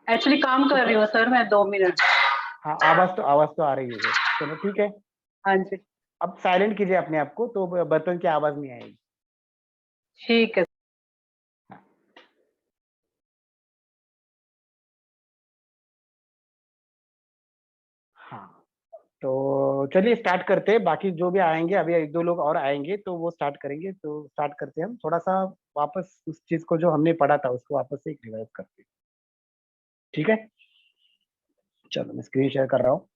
Actually काम कर रही हूँ सर मैं, 2 मिनट। हाँ, आवाज तो आ रही है। चलो ठीक है, हाँ जी, अब साइलेंट कीजिए अपने आप को, तो बर्तन की आवाज नहीं आएगी। ठीक है। हाँ। हाँ, तो चलिए स्टार्ट करते हैं। बाकी जो भी आएंगे, अभी एक दो लोग और आएंगे तो वो स्टार्ट करेंगे। तो स्टार्ट करते हैं हम थोड़ा सा वापस उस चीज को जो हमने पढ़ा था उसको वापस से एक रिवाइज करते हैं। ठीक है, चलो मैं स्क्रीन शेयर कर रहा हूँ।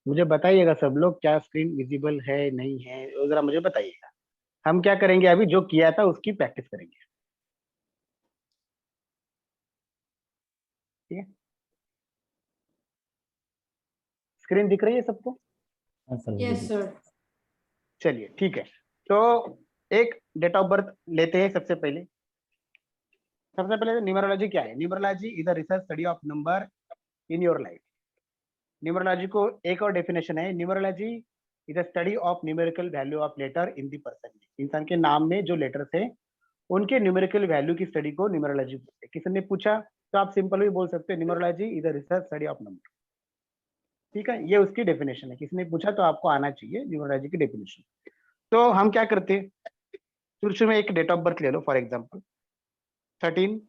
मुझे बताइएगा सब लोग, क्या स्क्रीन विजिबल है नहीं है, वो जरा मुझे बताइएगा। हम क्या करेंगे, अभी जो किया था उसकी प्रैक्टिस करेंगे। ठीक है, स्क्रीन दिख रही है सबको? Yes sir. चलिए ठीक है, तो एक डेट ऑफ बर्थ लेते हैं सबसे पहले। सबसे पहले न्यूमरोलॉजी क्या है? Numerology is the research study of number in your life. Numerology को एक और डेफिनेशन है, numerology is the study of numerical value of letter in the person. इंसान के नाम में जो लेटर्स है उनके न्यूमेरिकल वैल्यू की स्टडी को न्यूमरोलॉजी बोलते हैं। किसी ने पूछा तो आप सिंपल भी बोल सकते हैं, numerology is the research study of number. ठीक है, ये उसकी डेफिनेशन है। किसी ने पूछा तो आपको आना चाहिए न्यूमरोलॉजी की डेफिनेशन। तो हम क्या करते हैं, शुरू में एक डेट ऑफ बर्थ ले लो, फॉर एग्जाम्पल 13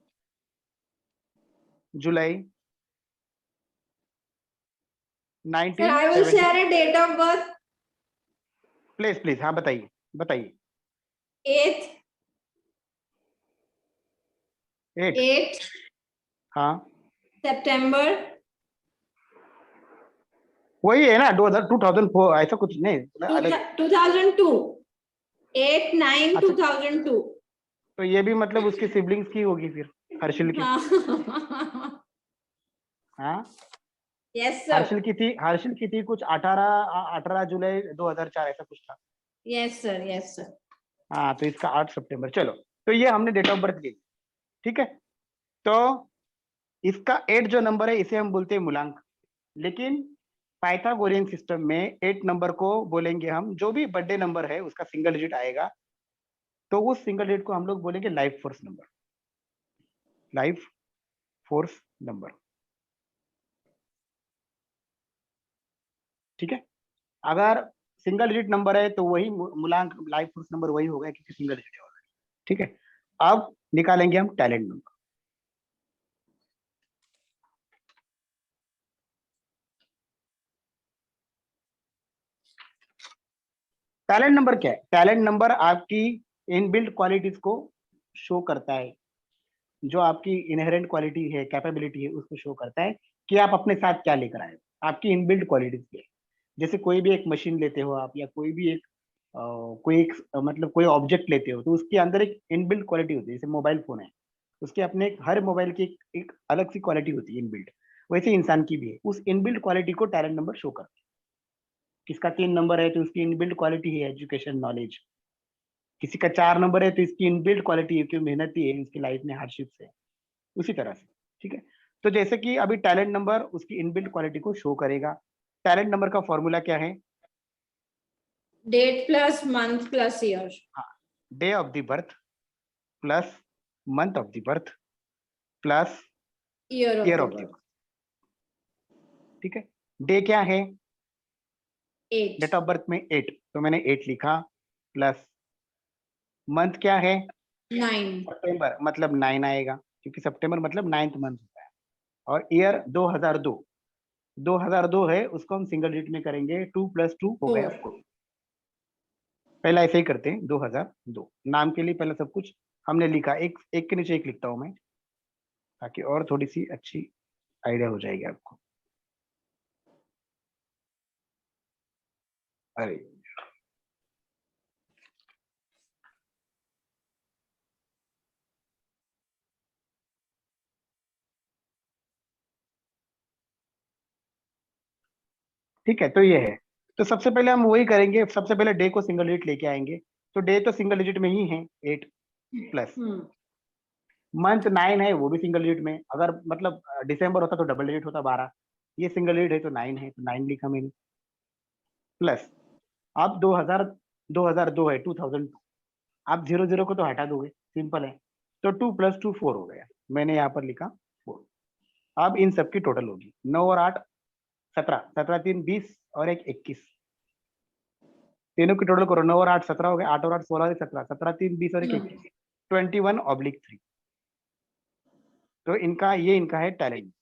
जुलाई Sir, I will 1970। share a date of birth. Please please, हाँ बताइए बताइए। 8th 8। हाँ, September वही है ना, 2004 ऐसा कुछ नहीं अलग। 2002. 8/9 अच्छा, 2002. तो ये भी मतलब उसकी सिबलिंग्स की होगी फिर, हर्षिल की। हाँ. हाँ, Yes sir. हर्षिल की थी कुछ 18 जुलाई 2004 ऐसा कुछ था। Yes sir. Yes sir. हाँ, तो इसका 8 सितंबर। चलो, तो ये हमने डेट ऑफ बर्थ ली। ठीक है, तो इसका 8 जो नंबर है इसे हम बोलते हैं मूलांक। लेकिन पाइथागोरियन सिस्टम में 8 नंबर को बोलेंगे हम, जो भी बर्थडे नंबर है उसका सिंगल डिजिट आएगा तो उस सिंगल डिजिट को हम लोग बोलेंगे life force number. Life force number. ठीक है, अगर सिंगल डिजिट नंबर है तो वही मूलांक लाइफ फोर्स नंबर वही होगा क्योंकि सिंगल डिजिट है। ठीक है, अब निकालेंगे हम टैलेंट नंबर। टैलेंट नंबर क्या है? टैलेंट नंबर आपकी इनबिल्ट क्वालिटीज को शो करता है। जो आपकी इनहेरेंट क्वालिटी है, कैपेबिलिटी है, उसको शो करता है कि आप अपने साथ क्या लेकर आए, आपकी इनबिल्ट क्वालिटीज क्या है। जैसे कोई भी एक मशीन लेते हो आप, या कोई भी एक मतलब कोई ऑब्जेक्ट लेते हो तो उसके अंदर एक इनबिल्ट क्वालिटी होती है। जैसे मोबाइल फोन है, उसके अपने हर मोबाइल की एक अलग सी क्वालिटी होती है इनबिल्ट। वैसे इंसान की भी है, उस इनबिल्ट क्वालिटी को टैलेंट नंबर शो करता है। किसका 3 नंबर है तो उसकी इनबिल्ट क्वालिटी है एजुकेशन नॉलेज। किसी का 4 नंबर है तो इसकी इनबिल्ट क्वालिटी है कि मेहनती है, उसकी लाइफ में हार्डशिप्स है, उसी तरह से। ठीक है, तो जैसे कि अभी टैलेंट नंबर उसकी इनबिल्ट क्वालिटी को शो करेगा। टैलेंट नंबर का फॉर्मूला क्या है? Date plus month plus year. हाँ, day of the birth plus month of the birth plus Year of year the of the birth. Birth. ठीक है, day क्या है? 8. डेट ऑफ बर्थ में 8, तो मैंने 8 लिखा। प्लस मंथ क्या है? 9. सितंबर, मतलब 9 आएगा क्योंकि सितंबर मतलब 9th मंथ होता है। और ईयर 2002, 2002 है, उसको हम सिंगल डिजिट में करेंगे, 2 + 2 हो गया 4। पहला ऐसे ही करते हैं, 2002 नाम के लिए पहले सब कुछ हमने लिखा। एक एक के नीचे एक लिखता हूं मैं, ताकि और थोड़ी सी अच्छी आइडिया हो जाएगी आपको। अरे ठीक है, तो ये है। तो सबसे पहले हम वही करेंगे, सबसे पहले डे को सिंगल डिजिट लेके आएंगे। तो डे तो सिंगल डिजिट में ही है 8, प्लस मंथ 9 है, वो भी सिंगल डिजिट में। अगर मतलब दिसंबर होता तो डबल डिजिट होता 12। ये सिंगल डिजिट है तो 9 है, तो 9 लिखा मैंने। प्लस अब 2002 है 2002, आप 00 को तो हटा दोगे, सिंपल है, तो 2 + 2 4 हो गया, मैंने यहाँ पर लिखा 4। अब इन सबकी टोटल होगी 9 और 8 17, 17 3 20 और एक 21, तीनों की टोटल करो, 9 और 8 17 हो गए, 8 और 8 16 17, 17 3 20 और एक 21, 21/3। तो इनका है टैलेंट,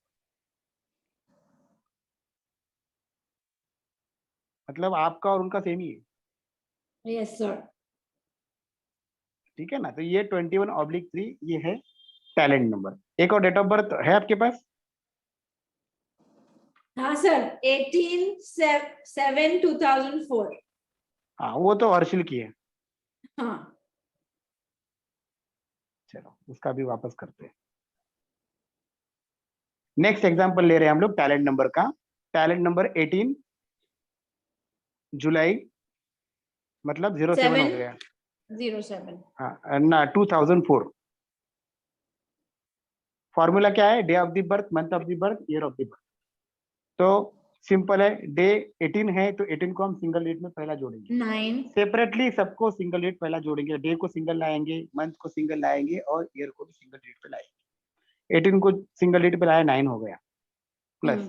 मतलब आपका और उनका सेम ही है, Yes, sir. ठीक है ना। तो ये 21/3 ये है टैलेंट नंबर। एक और डेट ऑफ बर्थ है आपके पास? हाँ सर, 18/7/2004। हाँ, वो तो हर्षिल की है, हाँ, चलो उसका भी वापस करते हैं। नेक्स्ट एग्जांपल ले रहे हैं हम लोग टैलेंट नंबर का। टैलेंट नंबर 18 जुलाई, मतलब 07 हो 7 गया। 07। हाँ ना, 2004। फॉर्मूला क्या है? Day of the birth, month of the birth, year of the birth. तो सिंपल है, डे 18 है तो 18 को हम सिंगल डिजिट में पहला जोड़ेंगे, 9 सेपरेटली सबको सिंगल डिजिट पहला जोड़ेंगे, डे को सिंगल लाएंगे, मंथ को सिंगल लाएंगे और ईयर को भी सिंगल डिजिट पे लाएंगे। 18 को सिंगल डिजिट पे लाया 9 हो गया, प्लस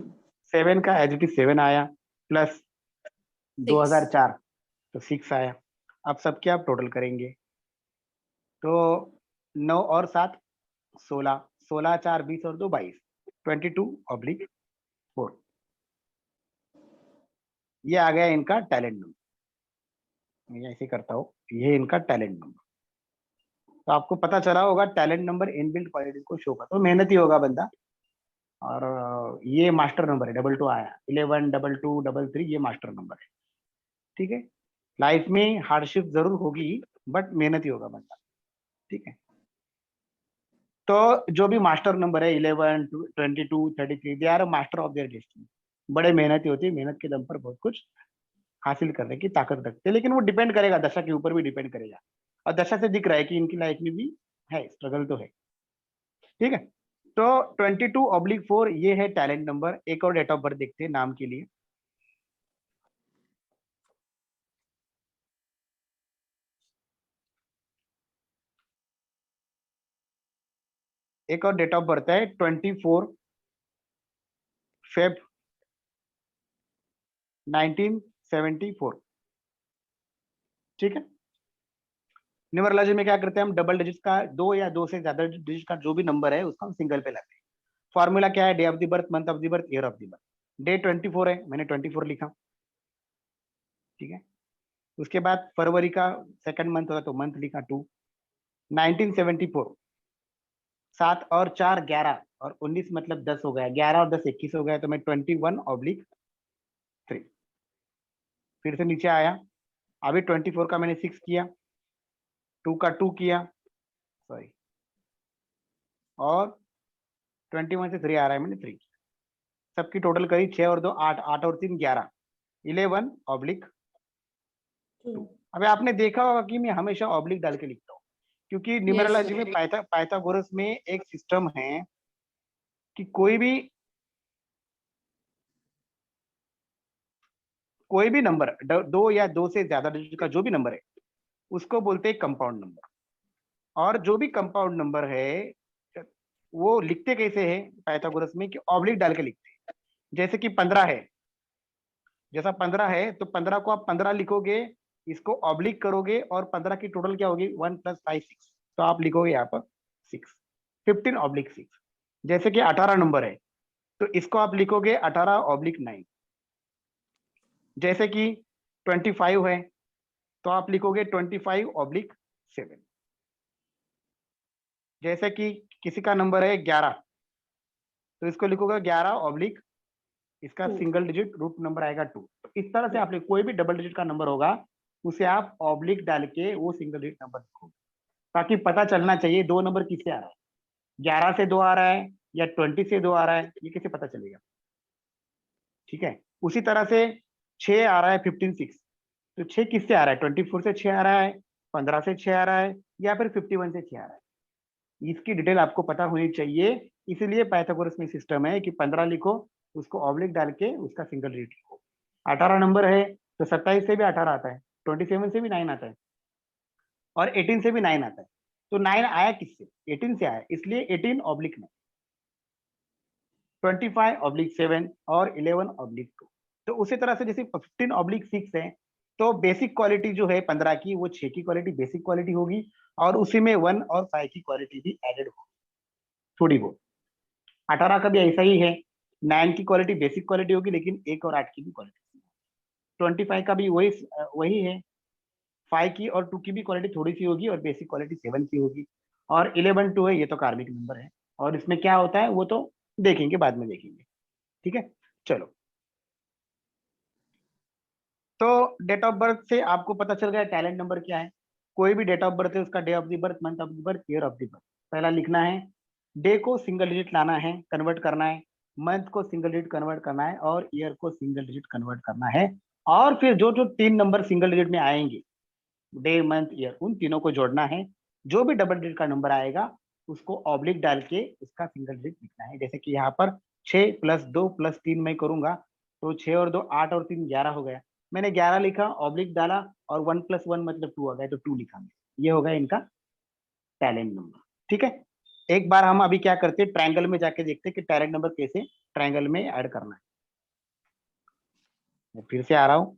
7 का एज इट इज 7 आया, प्लस 2004 तो 6 आया। अब सबके आप टोटल करेंगे तो 9 और 7 16, 16 4 20 और 2 22, 22/4। ये आ गया इनका टैलेंट नंबर। मैं ऐसे करता हूँ, ये इनका टैलेंट नंबर। तो आपको पता चला होगा टैलेंट नंबर इनबिल्ट क्वालिटीज को शो करता है, तो मेहनती होगा बंदा। और ये मास्टर नंबर है, 22 आया, 11 22 33 ये मास्टर नंबर है, ठीक है। लाइफ में हार्डशिप जरूर होगी बट मेहनती होगा बंदा, ठीक है। तो जो भी मास्टर नंबर है 11 22 33 they are master of their destiny, बड़े मेहनती होते हैं, मेहनत के दम पर बहुत कुछ हासिल करने की ताकत रखते हैं। लेकिन वो डिपेंड करेगा, दशा के ऊपर भी डिपेंड करेगा, और दशा से दिख रहा है कि इनकी लाइफ में भी है स्ट्रगल तो है, ठीक है। तो 22/4 ये है टैलेंट नंबर। एक और डेट ऑफ बर्थ देखते हैं नाम के लिए। एक और डेट ऑफ बर्थ है 24 फेब 1974, ठीक है। न्यूमरोलॉजी में क्या करते हैं हम, डबल डिजिट का, दो या दो से ज्यादा डिजिट का जो भी नंबर है उसको हम सिंगल पे लाते हैं। फॉर्मूला क्या है? Day of the birth, month of the birth, year of the birth. Day 24 है, मैंने 24 लिखा, ठीक है। उसके बाद फरवरी का सेकंड मंथ होगा तो मंथ लिखा 2। 1974, 7 और 4 11 और 19 मतलब 10 हो गया, 11 और 10 21 हो गया, तो मैं 21/3। फिर से नीचे आया, अभी 24 का मैंने 6 किया, 2 का 2 किया, सॉरी, और 21 से 3 आ रहा है, मैंने 3 किया। सबकी टोटल करी, 6 और 2 8, 8 और 3 11, 11/2। अभी आपने देखा होगा कि मैं हमेशा ऑब्लिक डाल के लिखता हूँ, क्योंकि न्यूमरोलॉजी में पाइथागोरस में एक सिस्टम है कि कोई भी नंबर, दो या दो से ज्यादा डिजिट का जो भी नंबर है उसको बोलते हैं कंपाउंड नंबर। और जो भी कंपाउंड नंबर है वो लिखते कैसे है पाइथागोरस में, कि ऑब्लिक डाल के लिखते हैं। जैसे कि 15 है, जैसा 15 है तो 15 को आप 15 लिखोगे, इसको ऑब्लिक करोगे और 15 की टोटल क्या होगी, 1 + 5 6, तो आप लिखोगे यहाँ पर 6, 15/6। जैसे कि 18 नंबर है तो इसको आप लिखोगे 18/9। जैसे कि 25 है तो आप लिखोगे 25/7। जैसे कि किसी का नंबर है 11 तो इसको लिखोगे 11/ इसका सिंगल डिजिट रूट नंबर आएगा 2। तो इस तरह से आप कोई भी डबल डिजिट का नंबर होगा उसे आप ऑब्लिक डाल के वो सिंगल डिजिट नंबर लिखोगे, ताकि पता चलना चाहिए दो नंबर किससे आ रहा है, 11 से 2 आ रहा है या 20 से 2 आ रहा है, ये कैसे पता चलेगा, ठीक है। उसी तरह से 6 आ रहा है 15/6, तो 6 किससे आ रहा है, 24 से 6 आ रहा है, 15 से 6 आ रहा है, या फिर 51 से 6 आ रहा है। इसकी डिटेल आपको पता होनी चाहिए, इसलिए पाइथागोरस में सिस्टम है कि 15 लिखो, उसको ऑब्लिक डाल के उसका सिंगल डिजिट लिखो। 18 नंबर है तो 27 से भी 18 आता है, 27 से भी 9 आता है, और 18 से भी 9 आता है। तो 9 आया किससे? 18 से आया, इसलिए 18/9, 25/7 और 11/2। तो उसी तरह से जैसे 15/6 है, तो बेसिक क्वालिटी जो है 15 की, वो 6 की क्वालिटी बेसिक क्वालिटी होगी, और उसी में 1 और 5 की क्वालिटी भी एडेड होगी थोड़ी बहुत। 18 का भी ऐसा ही है, 9 की क्वालिटी बेसिक क्वालिटी होगी, लेकिन 1 और 8 की भी क्वालिटी। 25 का भी वही है, 5 की और 2 की भी क्वालिटी थोड़ी सी होगी, और बेसिक क्वालिटी 7 की होगी। और 11/2 है, ये तो कार्मिक नंबर है, और इसमें क्या होता है वो तो देखेंगे, बाद में देखेंगे। ठीक है, चलो। तो डेट ऑफ बर्थ से आपको पता चल गया टैलेंट नंबर क्या है। कोई भी डेट ऑफ बर्थ है, उसका day of the birth, month of the birth, year of the birth पहला लिखना है। डे को सिंगल डिजिट लाना है, कन्वर्ट करना है, मंथ को सिंगल डिजिट कन्वर्ट करना है, और ईयर को सिंगल डिजिट कन्वर्ट करना है। और फिर जो जो 3 नंबर सिंगल डिजिट में आएंगे, डे मंथ ईयर, उन तीनों को जोड़ना है। जो भी डबल डिजिट का नंबर आएगा उसको ऑब्लिक डाल के उसका सिंगल डिजिट लिखना है। जैसे कि यहाँ पर 6 + 2 + 3 मैं करूंगा, तो 6 और 2 8 और 3 11 हो गया। मैंने 11 लिखा, ऑब्लिक डाला, और 1 + 1 मतलब 2 आ गया, तो 2 लिखा मैं। ये होगा इनका टैलेंट नंबर। ठीक है, एक बार हम अभी क्या करते हैं, ट्रायंगल में जाके देखते हैं कि टैलेंट नंबर कैसे ट्रायंगल में ऐड करना है। मैं फिर से आ रहा हूँ।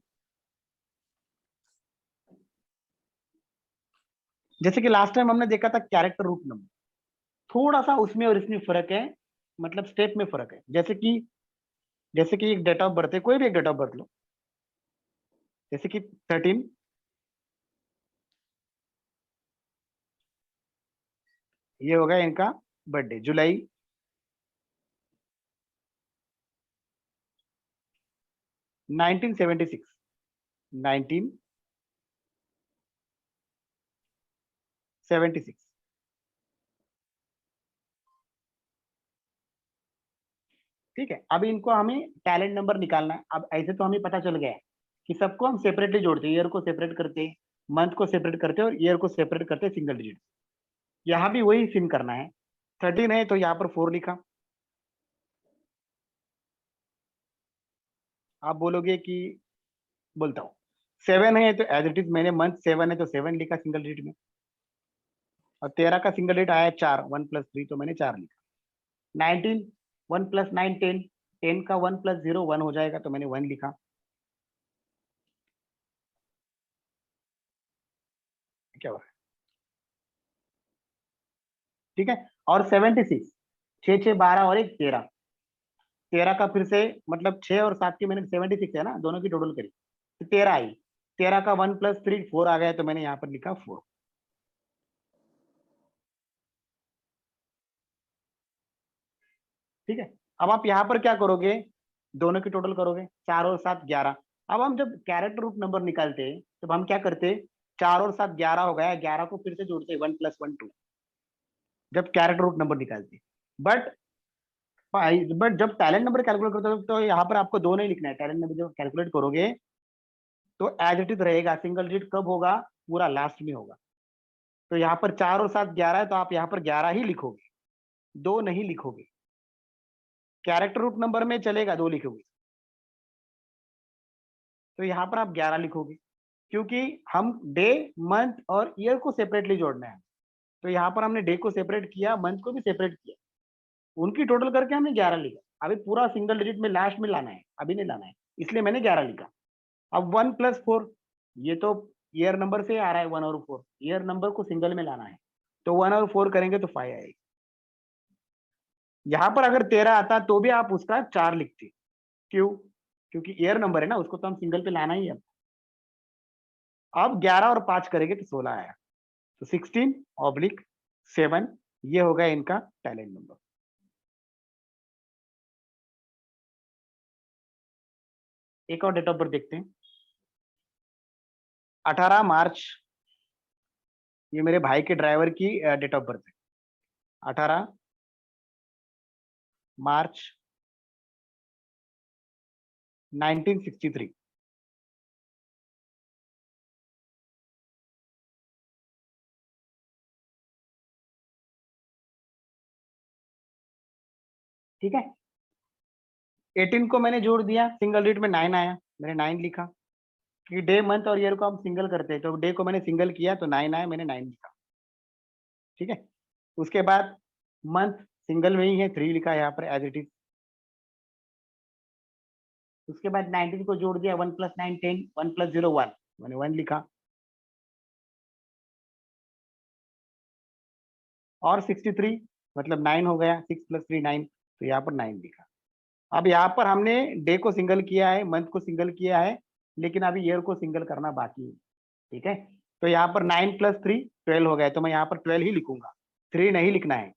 जैसे कि लास्ट टाइम हमने देखा था कैरेक्टर रूट नंबर, थोड़ा सा उसमें और इसमें फर्क है, मतलब स्टेप में फर्क है। जैसे कि एक डेट ऑफ बर्थ है, कोई भी एक डेट ऑफ बर्थ लो, जैसे कि 13, ये होगा इनका बर्थडे, जुलाई 1976, 1976। ठीक है, अब इनको हमें टैलेंट नंबर निकालना है। अब ऐसे तो हमें पता चल गया है कि सबको हम सेपरेटली जोड़ते हैं, ईयर को सेपरेट करते हैं, मंथ को सेपरेट करते हैं, और ईयर को सेपरेट करते हैं सिंगल डिजिट। यहाँ भी वही सिम करना है। 13 है तो यहाँ पर 4 लिखा। आप बोलोगे कि, बोलता हूँ, 7 है तो एज इट इज मैंने मंथ 7 है तो 7 लिखा सिंगल डिजिट में, और 13 का सिंगल डिजिट आया 4, 1 + 3 तो मैंने 4 लिखा। 19, 1 + 9 10, 10 का 1 + 0 1 हो जाएगा, तो मैंने 1 लिखा। क्या हुआ? ठीक है, और 76, 6 6 12 और 1 13, 13 का फिर से मतलब 6 और 7 की मैंने 76 है ना, दोनों की टोटल करी तो 13 आई। 13 का 1 + 3 4 आ गया, तो मैंने यहाँ पर लिखा 4। ठीक है, अब आप यहाँ पर क्या करोगे, दोनों की टोटल करोगे, 4 और 7 11। अब हम जब कैरेक्टर रूट नंबर निकालते हैं, तब हम क्या करते हैं, 4 और 7 11 हो गया, 11 को फिर से जोड़ते हैं, 1 + 1 2, जब कैरेक्टर रूट नंबर निकालते हैं। बट बट जब टैलेंट नंबर कैलकुलेट करते हो, तो यहाँ पर आपको 2 नहीं लिखना है। टैलेंट नंबर जब कैलकुलेट करोगे तो एज इट इज रहेगा, सिंगल डिजिट कब होगा, पूरा लास्ट में होगा। तो यहाँ पर 4 और 7 11 है, तो आप यहाँ पर 11 ही लिखोगे, 2 नहीं लिखोगे। कैरेक्टर रूट नंबर में चलेगा 2 लिखोगे, तो यहाँ पर आप 11 लिखोगे, क्योंकि हम डे, मंथ और ईयर को सेपरेटली जोड़ना है। तो यहाँ पर हमने डे को सेपरेट किया, मंथ को भी सेपरेट किया, उनकी टोटल करके हमने 11 लिखा। अभी पूरा सिंगल डिजिट में लास्ट में लाना है, अभी नहीं लाना है, इसलिए मैंने 11 लिखा। अब 1 + 4, ये तो ईयर नंबर से आ रहा है, 1 और 4, ईयर नंबर को सिंगल में लाना है, तो 1 और 4 करेंगे तो 5 आएगा। यहाँ पर अगर 13 आता तो भी आप उसका 4 लिखते। क्यों? क्योंकि ईयर नंबर है ना, उसको तो हम सिंगल पे लाना ही है। अब 11 और 5 करेंगे तो 16 आया, तो 16/7, ये होगा इनका टैलेंट नंबर। एक और डेट ऑफ बर्थ देखते हैं, 18 मार्च, ये मेरे भाई के ड्राइवर की डेट ऑफ बर्थ है, 18 मार्च 1963। ठीक है, 18 को मैंने जोड़ दिया, सिंगल डिजिट में 9 आया, मैंने 9 लिखा। कि डे मंथ और ईयर को हम सिंगल करते हैं, तो डे को मैंने सिंगल किया तो 9 आया, मैंने 9 लिखा। ठीक है, उसके बाद मंथ सिंगल में ही है, 3 लिखा यहाँ पर एज इट इज। उसके बाद 19 को जोड़ दिया, 1 + 9 10, 1 + 0 1, मैंने 1 लिखा। और 63 मतलब 9 हो गया, 6 + 3 9, तो यहाँ पर 9 लिखा। अब यहाँ पर हमने डे को सिंगल किया है, मंथ को सिंगल किया है, लेकिन अभी ईयर को सिंगल करना बाकी है। ठीक है, तो यहाँ पर 9 + 3 12 हो गया, तो मैं यहाँ पर 12 ही लिखूंगा, 3 नहीं लिखना है।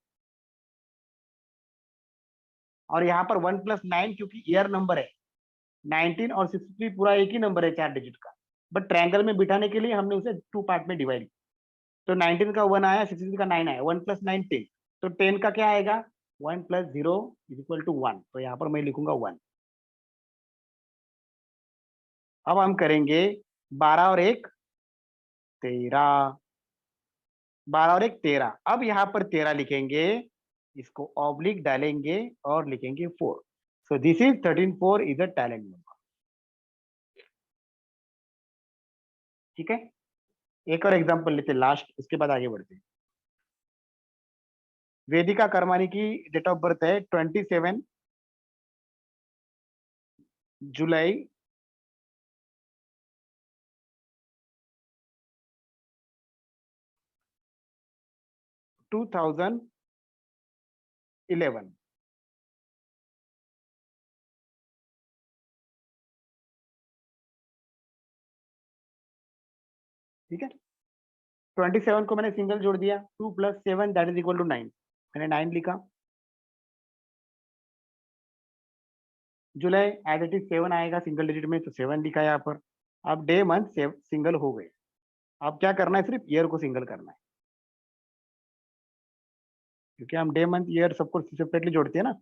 और यहाँ पर 1 + 9 क्योंकि ईयर नंबर है, 19 और 63 पूरा एक ही नंबर है 4 डिजिट का, बट ट्रायंगल में बिठाने के लिए हमने उसे 2 पार्ट में डिवाइड किया। तो 19 का 1 आया, 63 का 9 आया, 1 + 9 10, तो 10 का क्या आएगा, 1 + 0 = 1, तो यहाँ पर मैं लिखूंगा 1। अब हम करेंगे 12 और 1 13, 12 और 1 13। अब यहाँ पर 13 लिखेंगे, इसको ऑब्लिक डालेंगे और लिखेंगे 4। So this is 13 4 is a talent number. ठीक है, एक और एग्जांपल लेते हैं लास्ट, उसके बाद आगे बढ़ते हैं। वेदिका करमानी की डेट ऑफ बर्थ है 27 जुलाई 2011। ठीक है, 27 को मैंने सिंगल जोड़ दिया, 2 + 7 दैट इज इक्वल टू 9, मैंने 9 लिखा। जुलाई एज इट इज 7 आएगा सिंगल डिजिट में, तो 7 लिखा यहाँ पर। अब डे मंथ सिंगल हो गए, अब क्या करना है, सिर्फ ईयर को सिंगल करना है, क्योंकि हम डे मंथ ईयर सबको सेपरेटली जोड़ते हैं ना।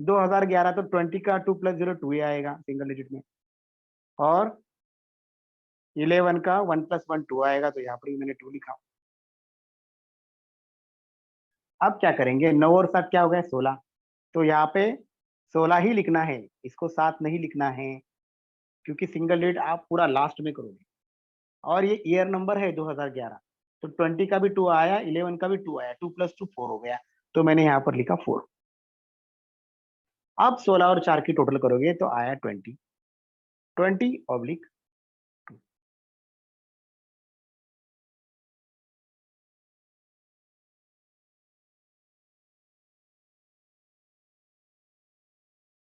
2011 तो 20 का 2 + 0 2 ही आएगा सिंगल डिजिट में, और 11 का 1 + 1 2 आएगा, तो यहाँ पर ही मैंने 2 लिखा। अब क्या करेंगे, 9 और 7 क्या हो गया, 16, तो यहाँ पे 16 ही लिखना है, इसको 7 नहीं लिखना है, क्योंकि सिंगल डिजिट आप पूरा लास्ट में करोगे, और ये ईयर नंबर है 2011, तो 20 का भी 2 आया, 11 का भी 2 आया, 2 + 2 4 हो गया, तो मैंने यहाँ पर लिखा 4। अब 16 और 4 की टोटल करोगे तो आया 20, 20/2।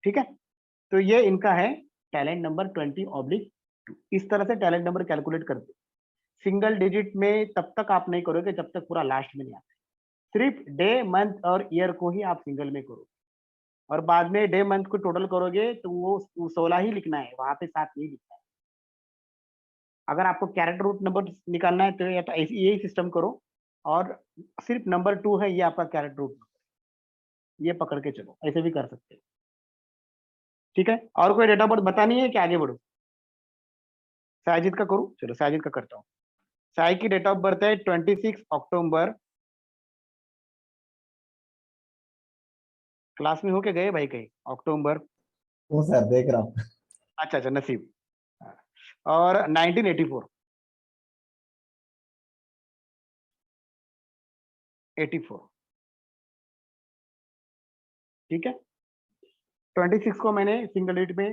ठीक है, तो ये इनका है टैलेंट नंबर 20/2। इस तरह से टैलेंट नंबर कैलकुलेट करते। सिंगल डिजिट में तब तक आप नहीं करोगे जब तक पूरा लास्ट में नहीं आता, सिर्फ डे मंथ और ईयर को ही आप सिंगल में करोगे, और बाद में डे मंथ को टोटल करोगे तो वो 16 ही लिखना है, वहां पे 7 नहीं लिखना है। अगर आपको कैरेक्टर रूट नंबर निकालना है तो या तो यही सिस्टम करो, और सिर्फ नंबर 2 है ये आपका कैरेक्टर रूट नंबर, ये पकड़ के चलो, ऐसे भी कर सकते हो। ठीक है, और कोई डेटा बर्थ बतानी है कि आगे बढ़ो। साजिद का करूँ, चलो साजिद का करता हूँ। साई की डेट ऑफ बर्थ है 26 अक्टूबर। क्लास में होके गए भाई कहीं, अक्टूबर। वो सर देख रहा हूँ। अच्छा अच्छा, नसीब। और 1984, 84। ठीक है, 26 को मैंने सिंगल डिजिट में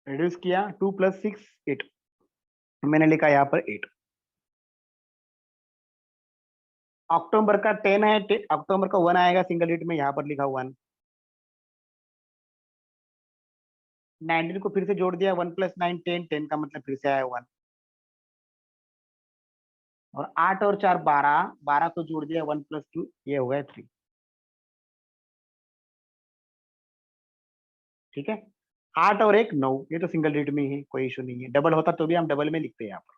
रिड्यूस किया, 2 + 6 8, मैंने लिखा यहाँ पर 8। अक्टूबर का 10 है, अक्टूबर का 1 आएगा सिंगल डिजिट में, यहाँ पर लिखा 1। 19 को फिर से जोड़ दिया, 1 + 9 10, 10 का मतलब फिर से आया 1। और 8 और 4 12, 12 को जोड़ दिया, 1 + 2, ये हो गया 3। ठीक है, 8 और 1 9, ये तो सिंगल डिजिट में ही है, कोई इशू नहीं है, डबल होता तो भी हम डबल में लिखते हैं यहाँ पर।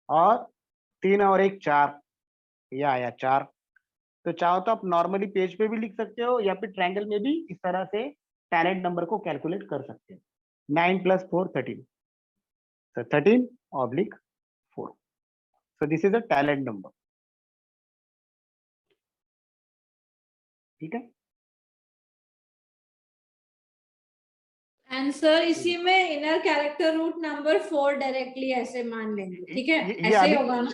और 3 और 1 4, ये आया 4। तो चाहो तो आप नॉर्मली पेज पे भी लिख सकते हो, या फिर ट्रायंगल में भी इस तरह से टैलेंट नंबर को कैलकुलेट कर सकते हो। 9 + 4 13, so 13/4, so this is a talent number। ठीक है, एंड सर इसी में inner character root number 4 directly ऐसे मान लेंगे, ठीक है? ये ऐसे ही अभी होगा ना?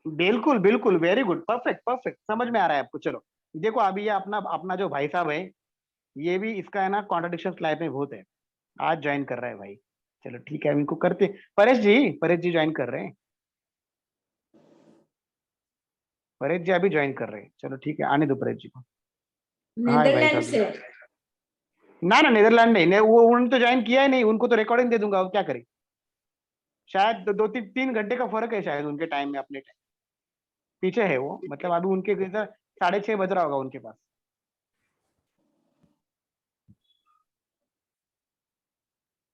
बिल्कुल बिल्कुल, वेरी गुड, परफेक्ट परफेक्ट, समझ में आ रहा है आपको। चलो देखो, अभी ये अपना अपना जो भाई साहब है, ये भी इसका है ना कॉन्ट्रडिक्शन लाइफ में बहुत है। आज ज्वाइन कर रहा है भाई। चलो ठीक है, अब इनको करते। परेश जी ज्वाइन कर रहे हैं। परेश जी अभी ज्वाइन कर रहे हैं। चलो ठीक है, आने दो परेश जी को। कहाँ है भाई नीदरलैंड साहब? से। ना ना, नीदरलैंड नहीं, वो उन्होंने तो ज्वाइन किया ही नहीं। उनको तो रिकॉर्डिंग दे दूंगा, वो क्या करें। शायद दो तीन 3 घंटे का फर्क है शायद उनके टाइम में अपने टाइम। पीछे है वो, मतलब अभी उनके इधर 6:30 बज रहा होगा उनके पास।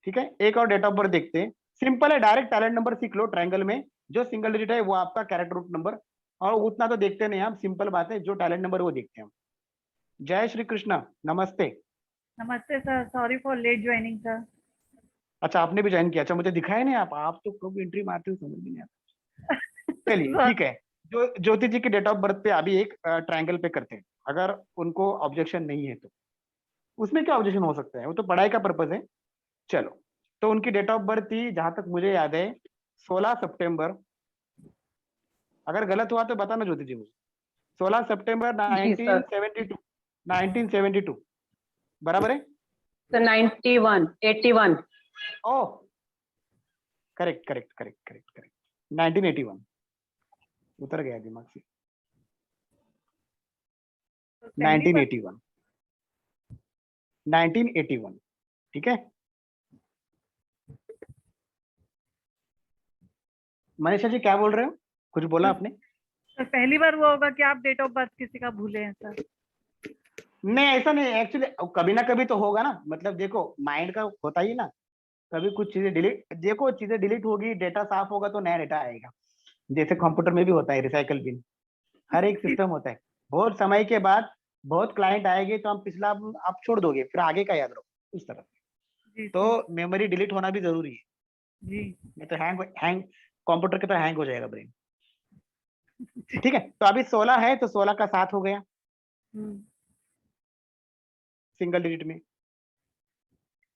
ठीक है, एक और डेट ऑफ बर्थ देखते हैं। सिंपल है, डायरेक्ट टैलेंट नंबर सीख लो। ट्रायंगल में जो सिंगल डिजिट है वो आपका कैरेक्टर रूट नंबर, और उतना तो देखते नहीं हम, सिंपल बात है, जो टैलेंट नंबर वो देखते हैं हम। जय श्री कृष्ण, नमस्ते। नमस्ते sir, sorry for late joining sir. अच्छा, आपने भी ज्वाइन किया? अच्छा, मुझे दिखाया नहीं। आप तो कब एंट्री मारते हो समझ नहीं आता। चलिए ठीक है। जो ज्योति जी की डेट ऑफ बर्थ पे अभी एक ट्रायंगल पे करते हैं, अगर उनको ऑब्जेक्शन नहीं है तो। उसमें क्या ऑब्जेक्शन हो सकता है, वो तो पढ़ाई का पर्पज है। चलो, तो उनकी डेट ऑफ बर्थ थी, जहां तक मुझे याद है, 16 सितंबर। अगर गलत हुआ तो बताना ज्योति जी मुझे। 16 सितंबर जी सर। 1972। 1972 बराबर है? Sir 91 81। Oh, correct correct correct correct correct, 1981 उतर गया दिमाग से। 1981, 1981, ठीक है। मनीषा जी क्या बोल रहे हो? कुछ बोला आपने? सर पहली बार हुआ होगा कि आप डेट ऑफ बर्थ किसी का भूले हैं सर। नहीं, ऐसा नहीं, एक्चुअली कभी ना कभी तो होगा ना। मतलब देखो, माइंड का होता ही ना, कभी कुछ चीजें डिलीट, देखो चीजें डिलीट होगी, डेटा साफ होगा तो नया डेटा आएगा। जैसे कंप्यूटर में भी होता है रिसाइकल बिन, हर एक सिस्टम होता है। बहुत समय के बाद बहुत क्लाइंट आएंगे तो हम पिछला आप छोड़ दोगे, फिर आगे का याद रखो, उस तरह। जी तो मेमोरी डिलीट होना भी जरूरी है, जी। नहीं तो हैंग हैंग कंप्यूटर के तो हैंग हो जाएगा ब्रेन। ठीक है, तो अभी 16 है तो 16 का 7 हो गया हम्म, सिंगल डिजिट में।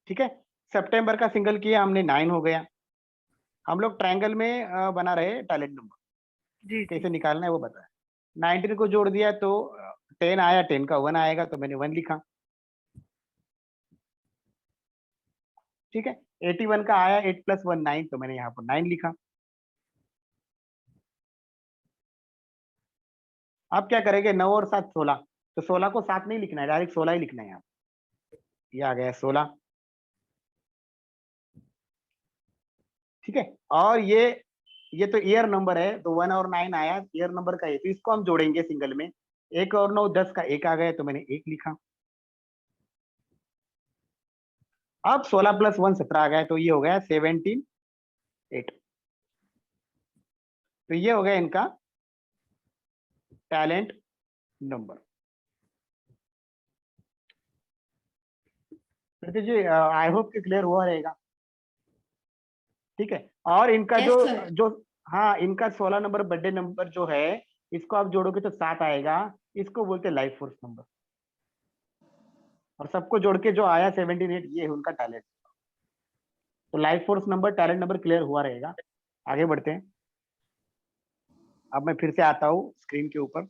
ठीक है, सितंबर का सिंगल किया हमने, 9 हो गया। हम लोग ट्रायंगल में बना रहे टैलेंट नंबर, जी जी। कैसे निकालना है वो बताया। 19 को जोड़ दिया तो 10 आया, 10 का 1 आएगा तो मैंने 1 लिखा। ठीक है, 81 का आया, 8 + 1 9, तो मैंने यहाँ पर 9 लिखा। अब क्या करेंगे, 9 और 7 16, तो 16 को 7 नहीं लिखना है, डायरेक्ट 16 ही लिखना है यहाँ। ये आ गया 16। ठीक है, और ये तो ईयर नंबर है, तो 1 और 9 आया, ईयर नंबर का है, तो इसको हम जोड़ेंगे सिंगल में। 1 और 9 10 का 1 आ गया, तो मैंने 1 लिखा। अब 16 + 1 17 आ गया, तो ये हो गया 17 8। तो ये हो गया इनका talent number. Preeti ji, I hope कि क्लियर हुआ रहेगा। ठीक है, और इनका Yes, जो sir. जो हाँ, इनका 16 नंबर बर्थडे नंबर जो है, इसको आप जोड़ोगे तो 7 आएगा। इसको बोलते हैं लाइफ फोर्स नंबर। और सबको जोड़ के जो आया 17 8, ये है उनका टैलेंट। तो life force number, talent number clear हुआ रहेगा। आगे बढ़ते हैं। अब मैं फिर से आता हूँ स्क्रीन के ऊपर।